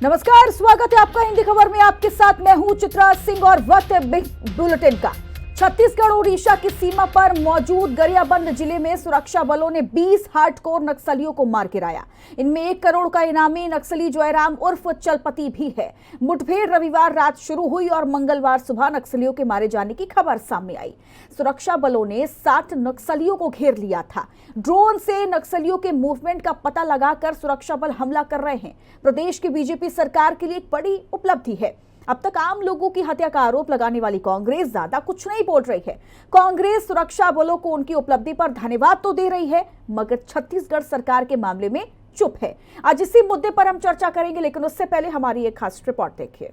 नमस्कार, स्वागत है आपका हिंदी खबर में। आपके साथ मैं हूं चित्रा सिंह और वक्त है बिग बुलेटिन का। छत्तीसगढ़ ओडिशा की सीमा पर मौजूद गरियाबंद जिले में सुरक्षा बलों ने 20 हार्डकोर नक्सलियों को मार गिराया। इनमें 1 करोड़ का इनामी नक्सली जयराम उर्फ चलपति भी है। मुठभेड़ रविवार रात शुरू हुई और मंगलवार सुबह नक्सलियों के मारे जाने की खबर सामने आई। सुरक्षा बलों ने 60 नक्सलियों को घेर लिया था। ड्रोन से नक्सलियों के मूवमेंट का पता लगाकर सुरक्षा बल हमला कर रहे हैं। प्रदेश की बीजेपी सरकार के लिए एक बड़ी उपलब्धि है। अब तक आम लोगों की हत्या का आरोप लगाने वाली कांग्रेस ज्यादा कुछ नहीं बोल रही है। कांग्रेस सुरक्षा बलों को उनकी उपलब्धि पर धन्यवाद तो दे रही है, मगर छत्तीसगढ़ सरकार के मामले में चुप है। आज इसी मुद्दे पर हम चर्चा करेंगे, लेकिन उससे पहले हमारी एक खास रिपोर्ट देखिए।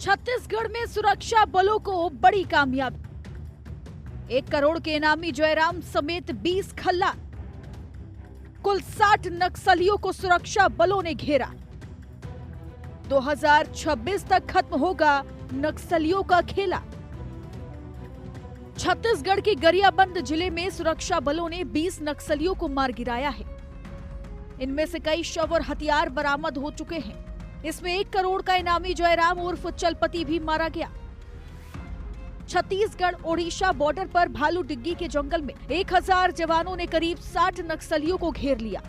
छत्तीसगढ़ में सुरक्षा बलों को बड़ी कामयाबी। 1 करोड़ के इनामी जयराम समेत 20 खल्ला, कुल 60 नक्सलियों को सुरक्षा बलों ने घेरा। 2026 तक खत्म होगा नक्सलियों का खेला। छत्तीसगढ़ के गरियाबंद जिले में सुरक्षा बलों ने 20 नक्सलियों को मार गिराया है। इनमें से कई शव और हथियार बरामद हो चुके हैं। इसमें 1 करोड़ का इनामी जयराम उर्फ चलपति भी मारा गया। छत्तीसगढ़ ओडिशा बॉर्डर पर भालू डिग्गी के जंगल में 1000 जवानों ने करीब 60 नक्सलियों को घेर लिया।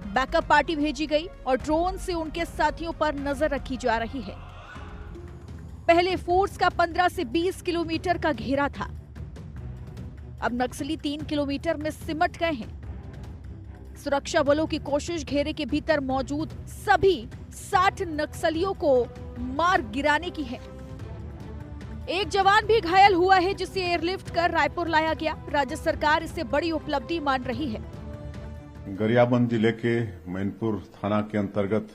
बैकअप पार्टी भेजी गई और ड्रोन से उनके साथियों पर नजर रखी जा रही है। पहले फोर्स का 15 से 20 किलोमीटर का घेरा था। अब नक्सली 3 किलोमीटर में सिमट गए हैं। सुरक्षा बलों की कोशिश घेरे के भीतर मौजूद सभी 60 नक्सलियों को मार गिराने की है। एक जवान भी घायल हुआ है, जिसे एयरलिफ्ट कर रायपुर लाया गया। राज्य सरकार इसे बड़ी उपलब्धि मान रही है। गरियाबंद जिले के मैनपुर थाना के अंतर्गत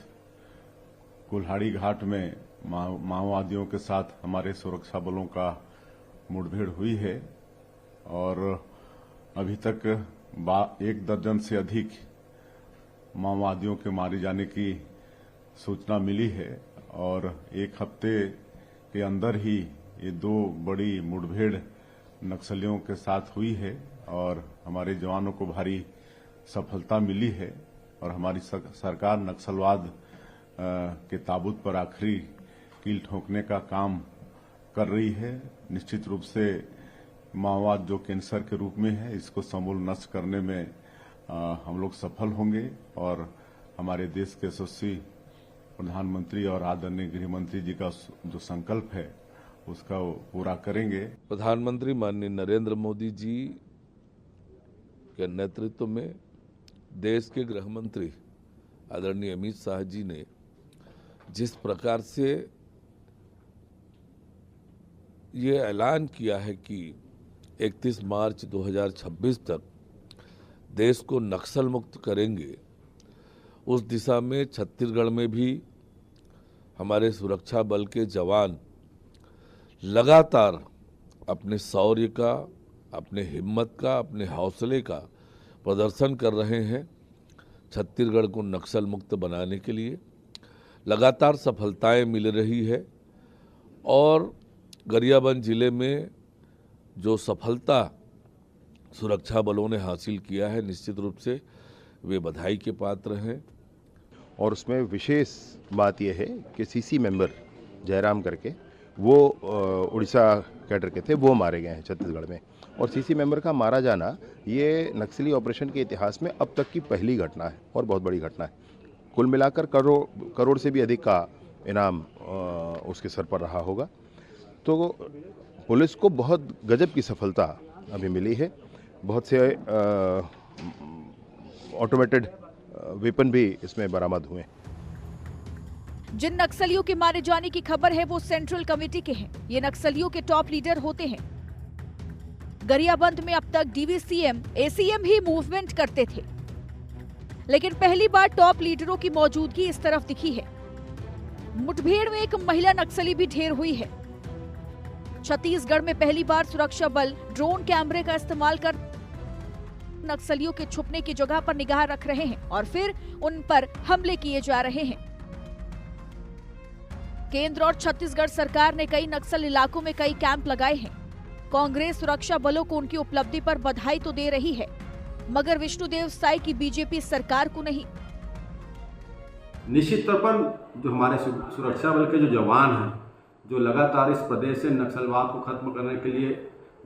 कुल्हाड़ी घाट में माओवादियों के साथ हमारे सुरक्षा बलों का मुठभेड़ हुई है और अभी तक 1 दर्जन से अधिक माओवादियों के मारे जाने की सूचना मिली है और 1 हफ्ते के अंदर ही ये 2 बड़ी मुठभेड़ नक्सलियों के साथ हुई है और हमारे जवानों को भारी सफलता मिली है और हमारी सरकार नक्सलवाद के ताबूत पर आखिरी कील ठोकने का काम कर रही है। निश्चित रूप से माओवाद जो कैंसर के रूप में है, इसको समूल नष्ट करने में हम लोग सफल होंगे और हमारे देश के यशस्वी प्रधानमंत्री और आदरणीय गृह मंत्री जी का जो संकल्प है उसका पूरा करेंगे। प्रधानमंत्री माननीय नरेंद्र मोदी जी के नेतृत्व में देश के गृह मंत्री आदरणीय अमित शाह जी ने जिस प्रकार से ये ऐलान किया है कि 31 मार्च 2026 तक देश को नक्सल मुक्त करेंगे, उस दिशा में छत्तीसगढ़ में भी हमारे सुरक्षा बल के जवान लगातार अपने शौर्य का, अपने हिम्मत का, अपने हौसले का प्रदर्शन कर रहे हैं। छत्तीसगढ़ को नक्सल मुक्त बनाने के लिए लगातार सफलताएं मिल रही है और गरियाबंद जिले में जो सफलता सुरक्षा बलों ने हासिल किया है, निश्चित रूप से वे बधाई के पात्र हैं। और उसमें विशेष बात यह है कि सीसी मेंबर जयराम करके वो उड़ीसा कैडर के थे, वो मारे गए हैं छत्तीसगढ़ में। और सीसी मेंबर का मारा जाना ये नक्सली ऑपरेशन के इतिहास में अब तक की पहली घटना है और बहुत बड़ी घटना है। कुल मिलाकर करोड़ से भी अधिक का इनाम उसके सर पर रहा होगा। तो पुलिस को बहुत गजब की सफलता अभी मिली है। बहुत से ऑटोमेटेड वेपन भी इसमें बरामद हुए। जिन नक्सलियों के मारे जाने की खबर है वो सेंट्रल कमेटी के हैं। ये नक्सलियों के टॉप लीडर होते हैं। गरियाबंद में अब तक डीवीसीएम, एसीएम ही मूवमेंट करते थे, लेकिन पहली बार टॉप लीडरों की मौजूदगी इस तरफ दिखी है। मुठभेड़ में एक महिला नक्सली भी ढेर हुई है। छत्तीसगढ़ में पहली बार सुरक्षा बल ड्रोन कैमरे का इस्तेमाल कर नक्सलियों के छुपने की जगह पर निगाह रख रहे हैं और फिर उन पर हमले किए जा रहे हैं। केंद्र और छत्तीसगढ़ सरकार ने कई नक्सल इलाकों में कई कैंप लगाए हैं। कांग्रेस सुरक्षा बलों को उनकी उपलब्धि पर बधाई तो दे रही है, मगर विष्णुदेव साय की बीजेपी सरकार को नहीं। निश्चित तौर पर जो हमारे सुरक्षा बल के जो जवान हैं, जो लगातार इस प्रदेश से नक्सलवाद को खत्म करने के लिए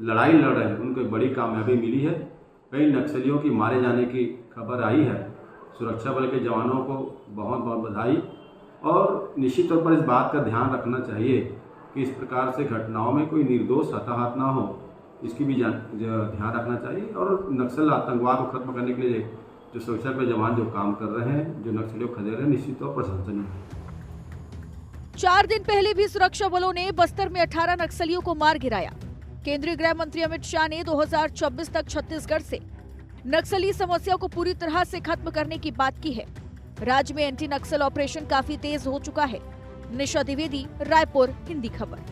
लड़ाई लड़ रहे हैं, उनको एक बड़ी कामयाबी मिली है। कई नक्सलियों की मारे जाने की खबर आई है। सुरक्षा बल के जवानों को बहुत बहुत बधाई। और निश्चित तौर पर इस बात का ध्यान रखना चाहिए कि इस प्रकार से घटनाओं में कोई निर्दोष हताहत ना हो, इसकी भी ध्यान रखना चाहिए। और नक्सल आतंकवाद को खत्म करने के लिए जो सुरक्षा के जवान जो काम कर रहे हैं, जो नक्सलियों खदेड़ रहे हैं, निश्चित तौर पर प्रशंसनीय है। 4 दिन पहले भी सुरक्षा बलों ने बस्तर में 18 नक्सलियों को मार गिराया। केंद्रीय गृह मंत्री अमित शाह ने 2024 तक छत्तीसगढ़ से नक्सली समस्या को पूरी तरह से खत्म करने की बात की है। राज्य में एंटी नक्सल ऑपरेशन काफी तेज हो चुका है। निशा द्विवेदी, रायपुर, हिंदी खबर।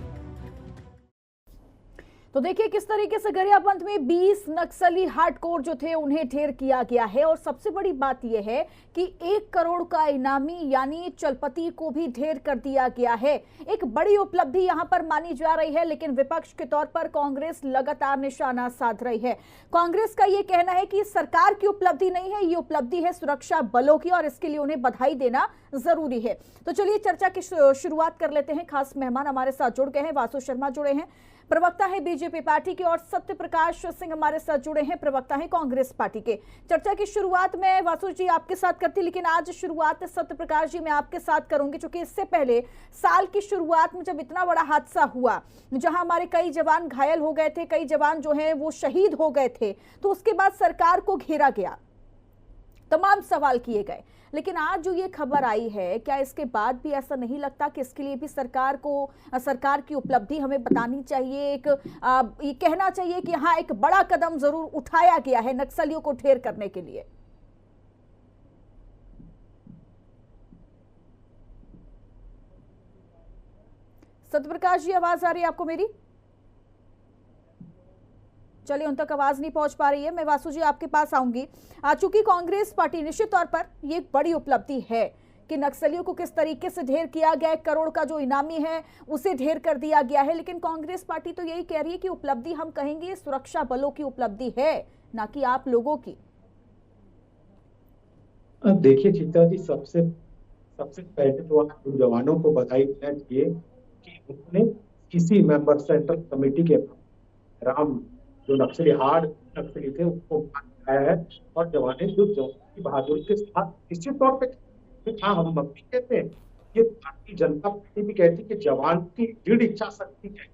तो देखिए किस तरीके से गरियाबंद में 20 नक्सली हार्डकोर जो थे उन्हें ढेर किया गया है। और सबसे बड़ी बात यह है कि 1 करोड़ का इनामी यानी चलपति को भी ढेर कर दिया गया है। एक बड़ी उपलब्धि यहां पर मानी जा रही है, लेकिन विपक्ष के तौर पर कांग्रेस लगातार निशाना साध रही है। कांग्रेस का यह कहना है कि सरकार की उपलब्धि नहीं है, ये उपलब्धि है सुरक्षा बलों की और इसके लिए उन्हें बधाई देना जरूरी है। तो चलिए चर्चा की शुरुआत कर लेते हैं। खास मेहमान हमारे साथ जुड़ गए हैं। वासु शर्मा जुड़े हैं, प्रवक्ता है बीजेपी पार्टी के, और सत्य प्रकाश सिंह हमारे साथ जुड़े हैं, प्रवक्ता है कांग्रेस पार्टी के। चर्चा की शुरुआत में वासु जी आपके साथ करती, लेकिन आज शुरुआत सत्य प्रकाश जी मैं आपके साथ करूंगी, क्योंकि इससे पहले साल की शुरुआत में जब इतना बड़ा हादसा हुआ जहां हमारे कई जवान घायल हो गए थे, कई जवान जो हैं वो शहीद हो गए थे, तो उसके बाद सरकार को घेरा गया, तमाम सवाल किए गए। लेकिन आज जो ये खबर आई है, क्या इसके बाद भी ऐसा नहीं लगता कि इसके लिए भी सरकार की उपलब्धि हमें बतानी चाहिए, ये कहना चाहिए कि हाँ एक बड़ा कदम जरूर उठाया गया है नक्सलियों को ढेर करने के लिए? सत्यप्रकाश जी आवाज आ रही है आपको मेरी? चलिए उन तक आवाज नहीं पहुंच पा रही है। मैं वासु जी आपके पास आऊंगी। चूंकि कांग्रेस पार्टी निश्चित तौर पर ये एक बड़ी उपलब्धि है कि नक्सलियों को किस तरीके से ढेर किया गया, 1 करोड़ का जो इनामी है उसे ढेर कर दिया गया है, लेकिन कांग्रेस पार्टी तो यही कह रही है कि उपलब्धि हम कहेंगे सुरक्षा बलों की उपलब्धि है, ना कि आप लोगों की। देखिए चित्रा जी, सबसे पहले तो आप जवानों को बधाई देना चाहिए कि उन्होंने किसी मेंबर सेंट्रल कमेटी के राम जो नक्सली हार्ड नक्सली थे उसको आया है, और जवाने जो जवान की बहादुरी के साथ निश्चित तौर पे हाँ हम भी कहते हैं, ये भारतीय जनता पार्टी भी कहती है कि जवान की दृढ़ इच्छा शक्ति है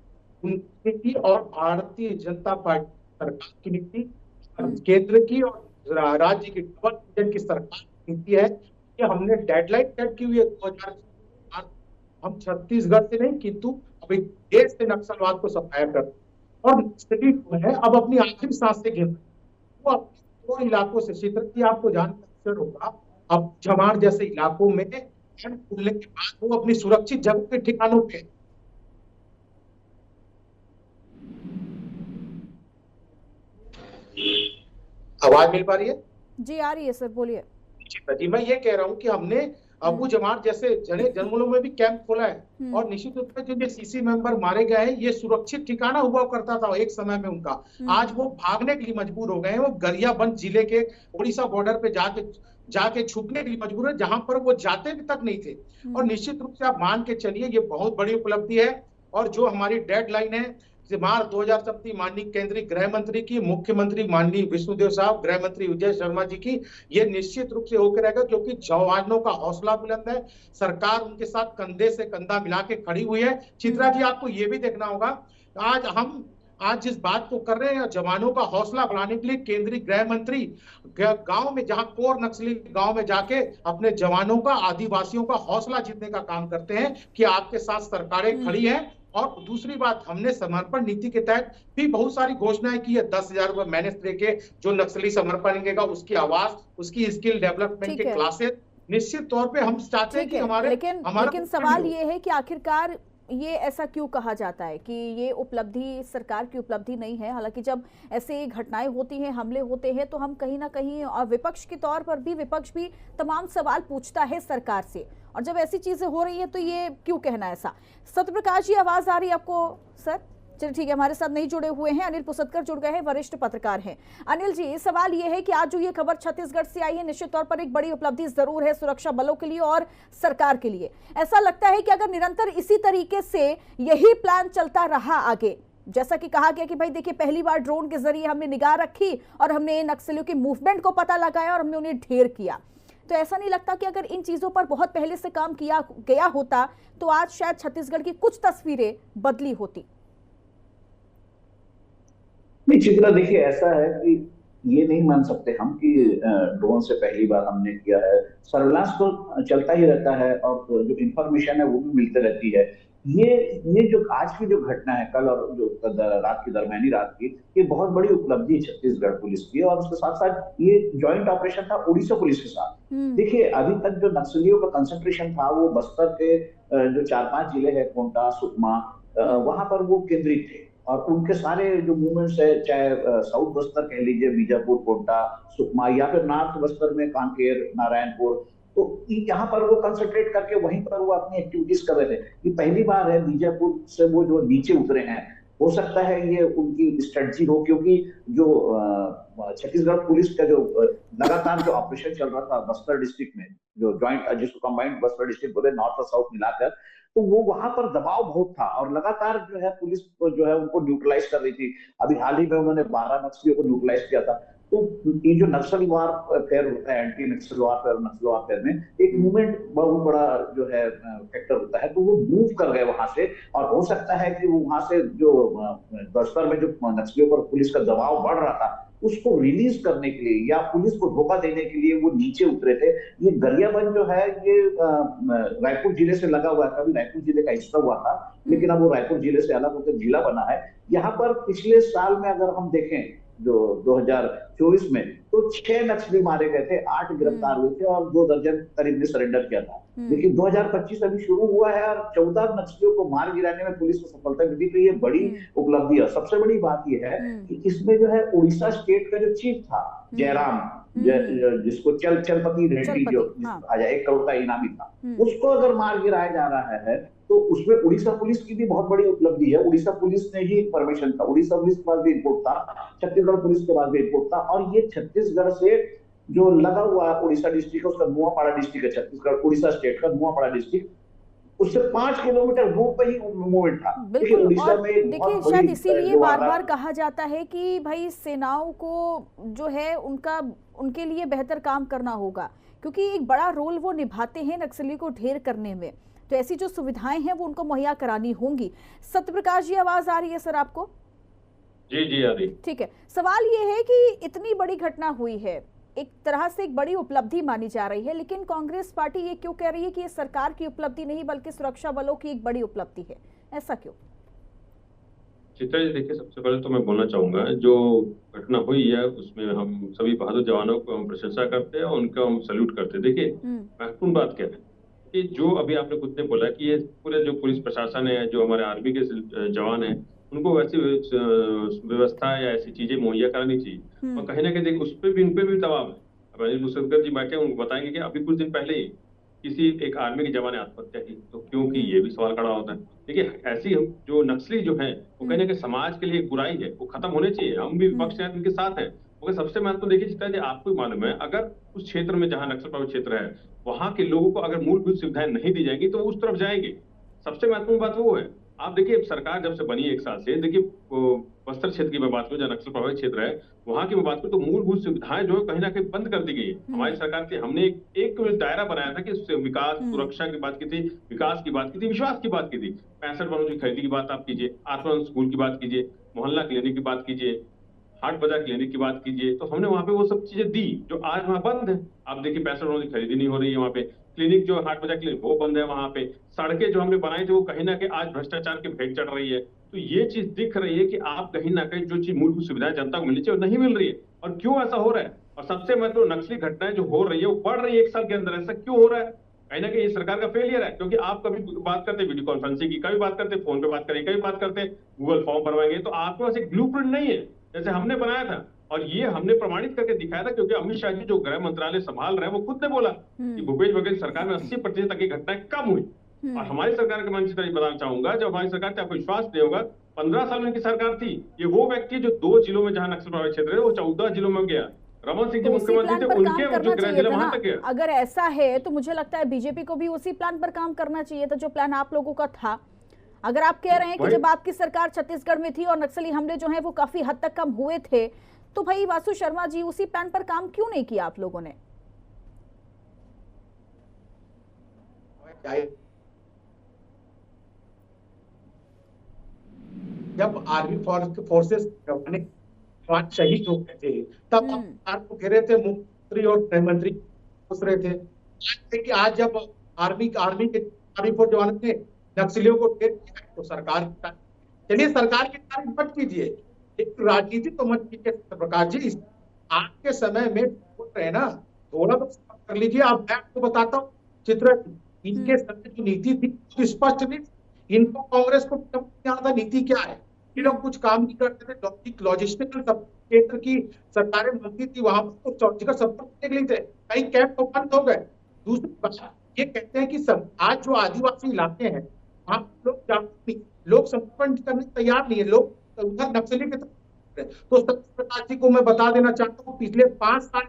उनकी नीति और भारतीय जनता पार्टी सरकार की नीति, केंद्र की और राज्य की डबल की सरकार की नीति है कि हमने डेडलाइन सेट की हुई है 2000। हम छत्तीसगढ़ से नहीं किंतु अभी देश से नक्सलवाद को सफाया करते और नक्सली है अब अपनी आखिरी सांस से गिर वो अपने 2 इलाकों से चित्र की आपको जानकर होगा। अब जमार जैसे इलाकों में खुलने के बाद वो अपनी सुरक्षित जगह के ठिकानों पे आवाज मिल पा रही है? जी आ रही है सर, बोलिए। जी मैं ये कह रहा हूँ कि हमने अबू जमार जैसे जंगलों में भी कैंप खोला है और निश्चित रूप से जो सीसी मेंबर मारे गए हैं ये सुरक्षित ठिकाना हुआ करता था एक समय में उनका, आज वो भागने के लिए मजबूर हो गए हैं। वो गरियाबंद जिले के उड़ीसा बॉर्डर पे जाके छुपने के लिए मजबूर है, जहां पर वो जाते भी तक नहीं थे। और निश्चित रूप से आप मान के चलिए ये बहुत बड़ी उपलब्धि है। और जो हमारी डेडलाइन है मार्च 2027 माननीय केंद्रीय गृह मंत्री की, मुख्यमंत्री माननीय विष्णुदेव साहब, गृह मंत्री विजय शर्मा जी की, ये निश्चित रूप से होकर रहेगा, क्योंकि जवानों का हौसला बुलंद है। सरकार उनके साथ कंधे से कंधा मिला के खड़ी हुई है। चित्रा जी आपको ये भी देखना होगा, आज जिस बात को कर रहे हैं जवानों का हौसला बढ़ाने के लिए केंद्रीय गृह मंत्री गांव में, जहां कोर नक्सली गांव में जाके अपने जवानों का, आदिवासियों का हौसला जीतने का काम करते हैं कि आपके साथ सरकारें खड़ी हैं। और दूसरी बात, हमने समर्पण नीति के तहत भी बहुत सारी घोषणाएं की है। 10,000 रुपए मैनेज देके जो नक्सली समर्पण करेगा उसकी आवाज, उसकी स्किल डेवलपमेंट के क्लासेस, निश्चित तौर पे हम चाहते हैं कि हमारे लेकिन सवाल ये है कि आखिरकार ये ऐसा क्यों कहा जाता है कि ये उपलब्धि सरकार की उपलब्धि नहीं है? हालांकि जब ऐसे घटनाएं होती हैं, हमले होते हैं, तो हम कहीं ना कहीं और विपक्ष के तौर पर भी विपक्ष भी तमाम सवाल पूछता है सरकार से, और जब ऐसी चीजें हो रही है तो ये क्यों कहना ऐसा? सत्यप्रकाश जी, आवाज आ रही है आपको सर? चलिए ठीक है, हमारे साथ नहीं जुड़े हुए हैं, अनिल पुसदकर जुड़ गए हैं, वरिष्ठ पत्रकार हैं। अनिल जी, सवाल ये है कि आज जो ये खबर छत्तीसगढ़ से आई है, निश्चित तौर पर एक बड़ी उपलब्धि जरूर है सुरक्षा बलों के लिए और सरकार के लिए। ऐसा लगता है कि अगर निरंतर इसी तरीके से यही प्लान चलता रहा आगे, जैसा कि कहा गया कि भाई देखिए पहली बार ड्रोन के जरिए हमने निगाह रखी और हमने नक्सलियों के मूवमेंट को पता लगाया और हमने उन्हें ढेर किया, तो ऐसा नहीं लगता कि अगर इन चीजों पर बहुत पहले से काम किया गया होता तो आज शायद छत्तीसगढ़ की कुछ तस्वीरें बदली होती? नहीं चित्रा, देखिए ऐसा है कि ये नहीं मान सकते हम कि ड्रोन से पहली बार हमने किया है। सर्विलांस तो चलता ही रहता है और जो इंफॉर्मेशन है वो भी मिलते रहती है। ये जो आज की जो घटना है, कल और जो रात की, दरमियानी रात की, ये बहुत बड़ी उपलब्धि है छत्तीसगढ़ पुलिस की। और उसके साथ साथ ये जॉइंट ऑपरेशन था उड़ीसा पुलिस के साथ। देखिए अभी तक जो नक्सलियों का कंसंट्रेशन था वो बस्तर के जो 4-5 जिले हैं, कोंटा, सुकमा, वहां पर वो केंद्रित थे। और उनके सारे जो मूवमेंट्स है, चाहे साउथ बस्तर कह लीजिए, बीजापुर, कोंटा, सुकमा, या फिर नॉर्थ बस्तर में कांकेर, नारायणपुर, तो यहाँ पर वो कंसंट्रेट करके वहीं पर वो अपनी एक्टिविटीज कर रहे थे। ये पहली बार है बीजापुर से वो जो नीचे उतरे हैं। हो सकता है ये उनकी स्ट्रेटजी हो, क्योंकि जो छत्तीसगढ़ पुलिस का जो लगातार जो ऑपरेशन चल रहा था बस्तर डिस्ट्रिक्ट में, जो ज्वाइंट, जिसको कंबाइंड बस्तर डिस्ट्रिक्ट बोले, नॉर्थ और साउथ मिलाकर, तो वो वहां पर दबाव बहुत था और लगातार जो है पुलिस को जो है उनको न्यूट्रलाइज कर रही थी। अभी हाल ही में उन्होंने 12 नक्सलियों को न्यूट्रलाइज किया था। तो ये जो नक्सल वारफेयर होता है, एंटी नक्सल वारफेयर, नक्सल वारफेयर में एक मूवमेंट बहुत बड़ा जो है फैक्टर होता है। तो वो मूव कर गए वहां से, और हो सकता है कि वो वहां से जो बस्तर में जो नक्सलियों पर पुलिस का दबाव बढ़ रहा था उसको रिलीज करने के लिए या पुलिस को धोखा देने के लिए वो नीचे उतरे थे। ये गरियाबंद जो है ये रायपुर जिले से लगा हुआ है, कभी रायपुर जिले का हिस्सा हुआ था, लेकिन अब वो रायपुर जिले से अलग होकर जिला बना है। यहाँ पर पिछले साल में अगर हम देखें जो 2024 में, तो 6 नक्सली मारे गए थे, 8 गिरफ्तार हुए थे और 2 दर्जन करीब ने सरेंडर किया था। लेकिन 2025 अभी शुरू हुआ है और 14 नक्सलियों को मार गिराने में पुलिस को सफलता मिली। तो ये बड़ी उपलब्धि है। सबसे बड़ी बात ये है कि इसमें जो है उड़ीसा स्टेट का जो चीफ था जयराम, जिसको चलपति रेड्डी जो आया 1 करोड़ का इनामी था, उसको अगर मार गिराया जा रहा है तो उसमें उड़ीसा पुलिस की भी बहुत बड़ी उपलब्धि है। उड़ीसा पुलिस ने ही परमिशन था, उड़ीसा पुलिस के पास भी रिपोर्ट था, छत्तीसगढ़ पुलिस के पास भी रिपोर्ट था। और ये छत्तीसगढ़ से जो लगा हुआ है उड़ीसा डिस्ट्रिक्ट, उसका नुआपाड़ा डिस्ट्रिक्ट है, छत्तीसगढ़ उड़ीसा स्टेट का नुआपाड़ा डिस्ट्रिक्ट, उससे 5 किलोमीटर दूर पे ही मूवमेंट था। बिल्कुल। और देखिए शायद इसीलिए बार बार कहा जाता है कि भाई सेनाओं को जो है उनके लिए बेहतर काम करना होगा, क्योंकि एक बड़ा रोल वो निभाते हैं नक्सली को ढेर करने में। तो ऐसी जो सुविधाएं हैं वो उनको मुहैया करानी होंगी। सत्यप्रकाश जी, आवाज आ रही है सर आपको? जी आ रही। ठीक है, सवाल ये है कि इतनी बड़ी घटना हुई है, एक तरह से एक बड़ी उपलब्धि मानी जा रही है, लेकिन कांग्रेस पार्टी ये क्यों कह रही है कि ये सरकार की उपलब्धि नहीं बल्कि सुरक्षा बलों की एक बड़ी उपलब्धि है? ऐसा क्यों? चित्रा जी, देखिए सबसे पहले तो मैं बोलना चाहूंगा, जो घटना हुई है उसमें हम सभी बहादुर जवानों को हम प्रशंसा करते हैं और उनका हम सैल्यूट करते हैं। देखिए महत्वपूर्ण बात क्या है कि जो अभी आपने खुद ने बोला कि ये पूरे जो पुलिस प्रशासन है, जो हमारे आर्मी के जवान हैं, उनको वैसी व्यवस्था या ऐसी चीजें मुहैया करानी चाहिए। और कहीं ना कहीं देखिए उस पर भी, उन पर भी दबाव है। अब अनिल पुसदकर जी बैठे उनको बताएंगे कि अभी कुछ दिन पहले ही किसी एक आर्मी के जवान ने आत्महत्या की, तो क्योंकि ये भी सवाल खड़ा होता है। देखिए ऐसी जो नक्सली जो है वो कहीं ना कहीं समाज के लिए एक बुराई है, वो खत्म होने चाहिए। हम भी विपक्ष हैं, उनके साथ हैं। मगर सबसे महत्वपूर्ण देखिए जितना आपको मालूम है, अगर उस क्षेत्र में जहां नक्सल प्रभावित क्षेत्र है वहां के लोगों को अगर मूलभूत सुविधाएं नहीं दी जाएंगी तो वो उस तरफ जाएंगे। सबसे महत्वपूर्ण बात वो है। आप देखिए सरकार जब से बनी 1 साल से, देखिए बस्तर क्षेत्र की मैं बात करूं जहां नक्सल प्रभावित क्षेत्र है, वहां की मैं बात करूं तो मूलभूत सुविधाएं जो है कहीं ना कहीं बंद कर दी गई है हमारी सरकार की। हमने एक दायरा बनाया था कि विकास, सुरक्षा की बात की थी, विकास की बात की थी, विश्वास की बात की थी। 65 भवनों की खरीदी की बात आप कीजिए, आत्मा स्कूल की बात कीजिए, मोहल्ला क्लिनिक की बात कीजिए, हाट बाजार क्लिनिक की बात कीजिए, तो हमने वहां पे वो सब चीजें दी जो आज वहां बंद है। आप देखिए 65 भवनों की खरीदी नहीं हो रही है वहां पे, क्लिनिक जो हाट बाजार क्लिनिक वो बंद है वहां पे, सड़कें जो हमने बनाई थी वो कहीं ना कहीं आज भ्रष्टाचार के भेंट चढ़ रही है। तो ये चीज दिख रही है कि आप कहीं ना कहीं जो चीज मूलभूत सुविधाएं जनता को मिलनी चाहिए वो नहीं मिल रही है। और क्यों ऐसा हो रहा है? और सबसे महत्वपूर्ण नक्सली घटनाएं जो हो रही है वो बढ़ रही है 1 साल के अंदर। ऐसा क्यों हो रहा है? कहीं ना कहीं ये सरकार का फेलियर है, क्योंकि आप कभी बात करते वीडियो कॉन्फ्रेंसिंग की, कभी बात करते फोन पे बात करें, कभी बात करते गूगल फॉर्म भरवाएंगे, तो आपके पास एक ब्लूप्रिंट नहीं है जैसे हमने बनाया था। और ये हमने प्रमाणित करके दिखाया था, क्योंकि अमित शाह जी जो गृह मंत्रालय संभाल रहे हैं वो खुद ने बोला कि भूपेश बघेल सरकार में 80% तक की घटनाएं कम हुई। और हमारी सरकार के मंत्री बताना चाहूंगा, जब हमारी सरकार पे आपको विश्वास नहीं होगा, 15 साल में इनकी सरकार थी, ये वो व्यक्ति जो 2 जिलों में जहां नक्सल प्रभावित क्षेत्र है वो 14 जिलों में गया। रमन सिंह जी तो उसी मुख्यमंत्री प्लान थे, पर काम उनके करना जो गृह चाहिए जिला था वहां ना। तक गया। अगर ऐसा है तो मुझे लगता है बीजेपी को भी उसी प्लान पर काम करना चाहिए था जो प्लान आप लोगों का था। अगर आप कह रहे हैं कि जब आपकी सरकार छत्तीसगढ़ में थी और नक्सली हमले जो हैं वो काफी हद तक कम हुए थे, तो भाई वासु शर्मा जी उसी प्लान पर काम क्यों नहीं किया आप लोगों ने? जब आर्मी फोर्सेस शहीद हो गए थे तब सरकार को घेरे थे मुख्यमंत्री और गृह मंत्री पूछ रहे थे कि आज जब आर्मी फोर्स जवानों ने नक्सलियों को ढेर किया तो सरकार चलिए सरकार की तारीफ मत कीजिए, एक राजनीति तो मत कीजिए प्रकाश जी। आज के समय में बोल रहे हैं ना, थोड़ा तो कर लीजिए। आप मैं आपको बताता हूँ चित्र, इनके समय जो नीति थी स्पष्ट नहीं, इनको कांग्रेस को समझ आता नीति क्या है। ये लोग कुछ काम नहीं करते थे, लॉजिस्टिकल क्षेत्र की सरकारें बनती थी, वहां पर लॉजिस्टिकल सपोर्ट के लिए थे, कई कैंप बंद हो गए। दूसरी बात ये कहते हैं कि आज जो आदिवासी इलाके हैं वहां लोग समर्पण करने तैयार नहीं है, लोग उधर नक्सली की तरफ। तो प्रकाश जी को मैं बता देना चाहता हूँ, पिछले 5 साल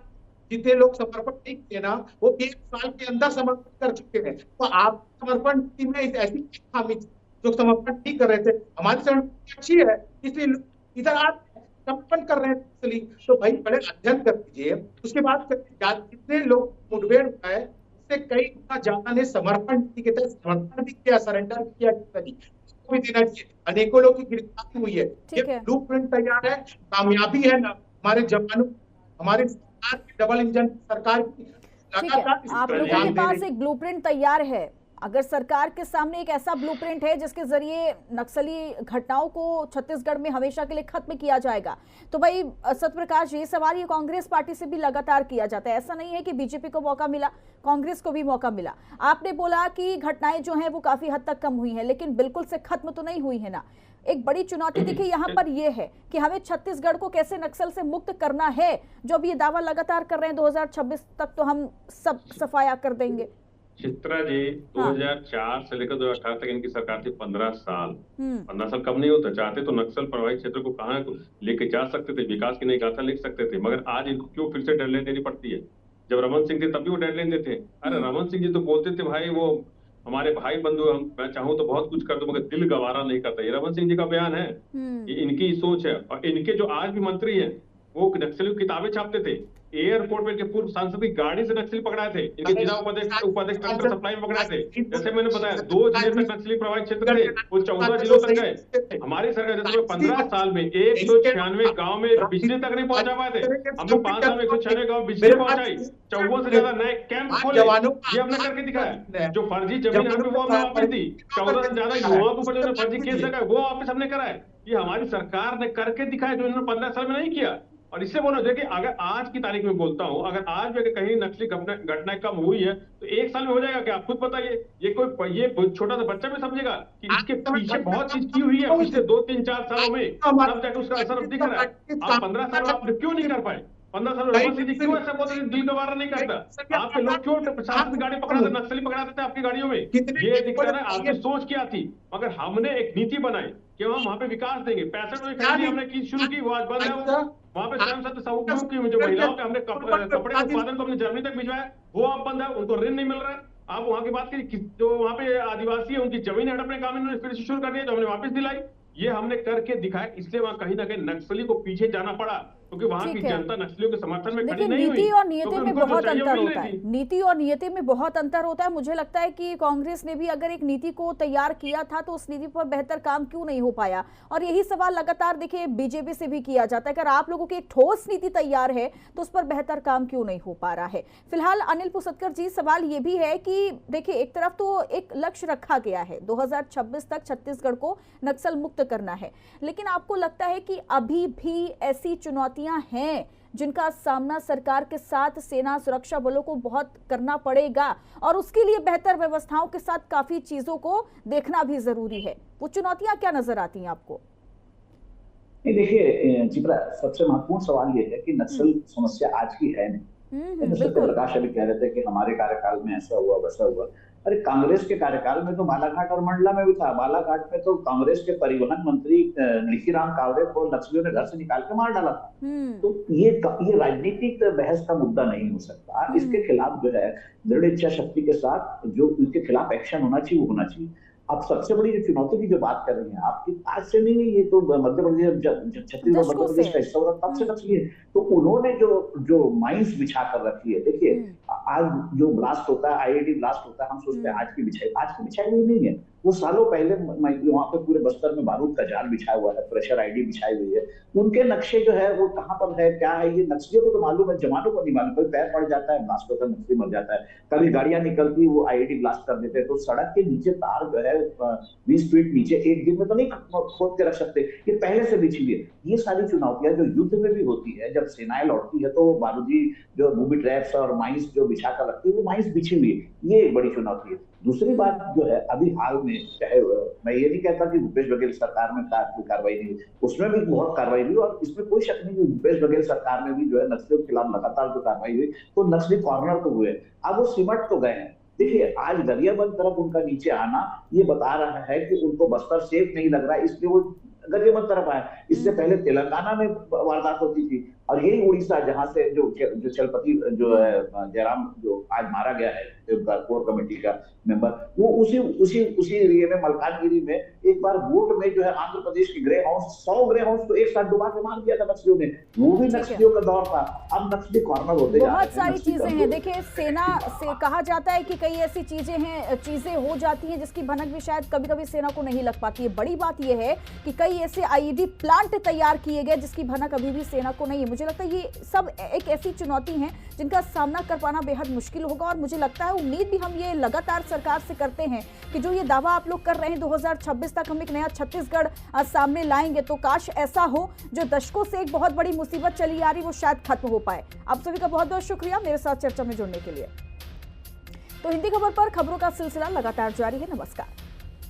जितने लोग समर्पण नहीं किए ना, वो 1 साल के अंदर समर्पण कर चुके हैं। तो आप समर्पण में ऐसी खामी जो समर्पण नहीं कर रहे थे, हमारी समर्पण अच्छी है इसलिए इधर आप समर्पण कर रहे हैं नक्सली। तो भाई बड़े अध्ययन कर लीजिए, उसके बाद जितने लोग मुठभेड़ हुआ है उससे कई गुना ज्यादा ने समर्पण समर्पण भी किया, सरेंडर भी किया, भी देना चाहिए। अनेकों लोग की गिरफ्तारी हुई है, ये ब्लूप्रिंट तैयार है, कामयाबी है ना हमारे जवानों, हमारे सरकार की डबल इंजन सरकार की लगातार आप लोगों के पास एक ब्लूप्रिंट तैयार है। अगर सरकार के सामने एक ऐसा ब्लूप्रिंट है जिसके जरिए नक्सली घटनाओं को छत्तीसगढ़ में हमेशा के लिए खत्म किया जाएगा, तो भाई सत्यप्रकाश ये सवाल ये कांग्रेस पार्टी से भी लगातार किया जाता है। ऐसा नहीं है कि बीजेपी को मौका मिला, कांग्रेस को भी मौका मिला। आपने बोला कि घटनाएं जो हैं वो काफी हद तक कम हुई हैं, लेकिन बिल्कुल से खत्म तो नहीं हुई है ना। एक बड़ी चुनौती देखिए यहाँ पर यह है कि हमें छत्तीसगढ़ को कैसे नक्सल से मुक्त करना है, जो अब ये दावा लगातार कर रहे हैं 2026 तक तो हम सब सफाया कर देंगे। चित्रा जी 2004 से लेकर 2018 तक इनकी सरकार थी, 15 साल। 15 साल कम नहीं होता। चाहते तो नक्सल प्रभावित क्षेत्र को कहाँ लेके जा सकते थे, विकास की नई गाथा लिख सकते थे, मगर आज इनको क्यों फिर से डेडलाइन देनी पड़ती है? जब रमन सिंह थे तब भी वो डेडलाइन देते। अरे रमन सिंह जी तो बोलते थे भाई वो हमारे भाई बंधु, मैं चाहूँ तो बहुत कुछ कर दूं मगर दिल गवारा नहीं करता। ये रमन सिंह जी का बयान है, ये इनकी सोच है। और इनके जो आज भी मंत्री हैं वो नक्सली किताबें छापते थे। एयरपोर्ट में पूर्व सांसद की गाड़ी से नक्सली पकड़ाए थे, इनके जिला उपाध्यक्ष ट्रैक्टर सप्लाई में पकड़ाए थे। जैसे मैंने बताया 2 जिले तक नक्सली प्रभावित क्षेत्र थे, वो 14 जिलों तक गए। हमारी सरकार जैसे 15 साल में 196 गांव में बिजली तक नहीं पहुंचा पाए थे, हमने 5 साल में 196 गांव बिजली पहुंचाई, 54 से ज्यादा नए कैंप खोले, ये हमने करके दिखाया। जो फर्जी जमीन हमने वो हमने वापस दी, 14 से ज्यादा युवाओं के ऊपर जो फर्जी केस लगा वो वापस हमने कराए। ये हमारी सरकार ने करके दिखाया जो इन्होंने 15 साल में नहीं किया। और इससे बोलो देखिए, अगर आज की तारीख में बोलता हूं, अगर आज भी कहीं नक्सली घटनाएं कम हुई है तो 1 साल में हो जाएगा क्या? आप खुद बताइए। ये छोटा सा बच्चा भी समझेगा कि इसके पीछे बहुत चीज की हुई है पिछले 2, 3, 4 सालों में, तब जाकर उसका असर दिख रहा है। आप 15 साल में आप क्यों नहीं कर पाए? 15 साल रमन सिंह जी क्यों ऐसा बोलते दिल गवारा नहीं करता? आपके लोग क्यों प्रशासन गाड़ी पकड़ाते, नक्सली पकड़ाते थे आपकी गाड़ियों में? ये दिख रहा है आपकी सोच क्या थी। मगर हमने एक नीति बनाई कि हम वहां पे विकास देंगे। 65 में खरीदी हमने की शुरू की, वो आज बंद है। वहां पे स्वयं सत्य समूह की जो महिलाओं के हमने कपड़े के उत्पादन को हमने जर्मनी तक भिजवाया, वो अब बंद है, उनको ऋण नहीं मिल रहा है। आप वहां की बात करिए, जो वहां पे आदिवासी है उनकी जमीन हड़पने का इन्होंने फिर से शुरू कर दिया, जो हमने वापस दिलाई। ये हमने करके दिखाया, इसलिए वहां कहीं ना कहीं नक्सली को पीछे जाना पड़ा, क्योंकि वहां की जनता नक्सलियों के समर्थन में खड़ी नहीं हुई। नीति और नियति में बहुत अंतर होता है, नीति और नियति में बहुत अंतर होता है। मुझे लगता है कि कांग्रेस ने भी अगर एक नीति को तैयार किया था तो उस नीति पर बेहतर काम क्यों नहीं हो पाया, और यही सवाल लगातार देखिए बीजेपी से भी किया जाता है। अगर आप लोगों की एक ठोस नीति तैयार है तो उस पर बेहतर काम क्यों नहीं हो पा रहा है। फिलहाल अनिल पुसतकर जी, सवाल ये भी है कि देखिए एक तरफ तो एक लक्ष्य रखा गया है 2026 तक छत्तीसगढ़ को नक्सल मुक्त करना है, लेकिन आपको लगता है कि अभी भी ऐसी चुनौतियां हैं जिनका सामना सरकार के साथ सेना सुरक्षा बलों को बहुत करना पड़ेगा और उसके लिए बेहतर व्यवस्थाओं के साथ काफी चीजों को देखना भी जरूरी है। वो चुनौतियां क्या नजर आती हैं आपको? नहीं, देखिए चित्रा, सबसे महत्वपूर्ण सवाल ये है कि नक्सल समस्या आज की है नहीं। जैसे प्रकाश अभी कह रहे थे कि हमारे कार्यकाल में ऐसा हुआ वैसा हुआ। अरे कांग्रेस के कार्यकाल में तो बालाघाट और मंडला में भी था। बालाघाट में तो कांग्रेस के परिवहन मंत्री निशिराम कावरे को नक्सलियों ने घर से निकाल के मार डाला था। तो ये राजनीतिक बहस का मुद्दा नहीं हो सकता। इसके खिलाफ जो है दृढ़ इच्छा शक्ति के साथ जो इनके खिलाफ एक्शन होना चाहिए वो होना चाहिए। अब सबसे बड़ी जो चुनौती की जो बात कर रही हैं आपकी, आज से नहीं, ये तो मध्य प्रदेश जब छत्तीसगढ़ मध्य प्रदेश का हिस्सा हो रहा तब से नक्सली है। तो उन्होंने जो माइंस बिछा कर रखी है, देखिए आज जो ब्लास्ट होता है, आईईडी ब्लास्ट होता है, हम सोचते हैं आज की बिछाई हुई नहीं है। वो सालों पहले वहां पे पूरे बस्तर में बारूद का जाल बिछाया हुआ है, प्रेशर आईडी बिछाई हुई है। उनके नक्शे जो है वो कहाँ पर है, क्या है, ये नक्सलियों को तो मालूम है, जवानों को नहीं मालूम। कोई पैर पड़ जाता है, ब्लास्ट होता है, नक्सली मर जाता है। कभी गाड़ियां निकलती, वो आईडी ब्लास्ट कर देते हैं। तो सड़क के नीचे तार जो है 20 फीट नीचे एक दिन में तो नहीं खोद के रख सकते, ये पहले से बिछी हुई है। ये सारी चुनौतियां जो युद्ध में भी होती है, जब सेनाएं लौटती है तो बारूदी जो बूबी ट्रैप्स और माइंस जो बिछा कर रखती है, वो माइंस बिछी हुई है। ये एक बड़ी चुनौती है। दूसरी बात जो है, अभी हाल में चाहे मैं ये नहीं कहता कि भूपेश बघेल सरकार में कार्रवाई नहीं हुई, उसमें भी बहुत कार्रवाई हुई और इसमें कोई शक नहीं कि भूपेश बघेल सरकार में भी जो है नक्सलियों के खिलाफ लगातार जो कार्रवाई हुई, तो नक्सली कॉर्नर तो हुए, अब वो सिमट तो गए हैं। देखिए आज गरियाबंद तरफ उनका नीचे आना ये बता रहा है कि उनको बस्तर सेफ नहीं लग रहा है, इसलिए वो गरियाबंद तरफ आए। इससे पहले तेलंगाना में वारदात होती थी और यही उड़ीसा जहां से जो चलपति जो है जयराम जो आज मारा गया है कोर कमेटी का मेंबर, वो उसी एरिया में मलकानगिरी में एक बार वोट में जो है आंध्र प्रदेश की ग्रे हाउस 100 ग्रे हाउस को एक साथ डुबा के मार दिया था नक्सलियों ने। वो भी नक्सलियों का दौर था। अब नक्सली कॉर्नर होते जा रहे हैं। बहुत सारी चीजें हैं। देखिए सेना से कहा जाता है कि कई ऐसी चीजें हो जाती हैं जिसकी भनक भी शायद कभी कभी सेना को नहीं लग पाती है। बड़ी बात यह है कि कई ऐसे आईईडी प्लांट तैयार किए गए जिसकी भनक अभी भी सेना को नहीं है। मुझे लगता है ये सब एक ऐसी चुनौती है जिनका सामना कर पाना बेहद मुश्किल होगा और मुझे लगता है, उम्मीद भी हम ये लगातार सरकार से करते हैं कि जो ये दावा आप लोग कर रहे हैं 2026 तक हम एक नया छत्तीसगढ़ सामने लाएंगे, तो काश ऐसा हो। जो दशकों से एक बहुत बड़ी मुसीबत चली आ रही वो शायद खत्म हो पाए। आप सभी का बहुत बहुत शुक्रिया मेरे साथ चर्चा में जुड़ने के लिए। तो हिंदी खबर पर खबरों का सिलसिला लगातार जारी है। नमस्कार।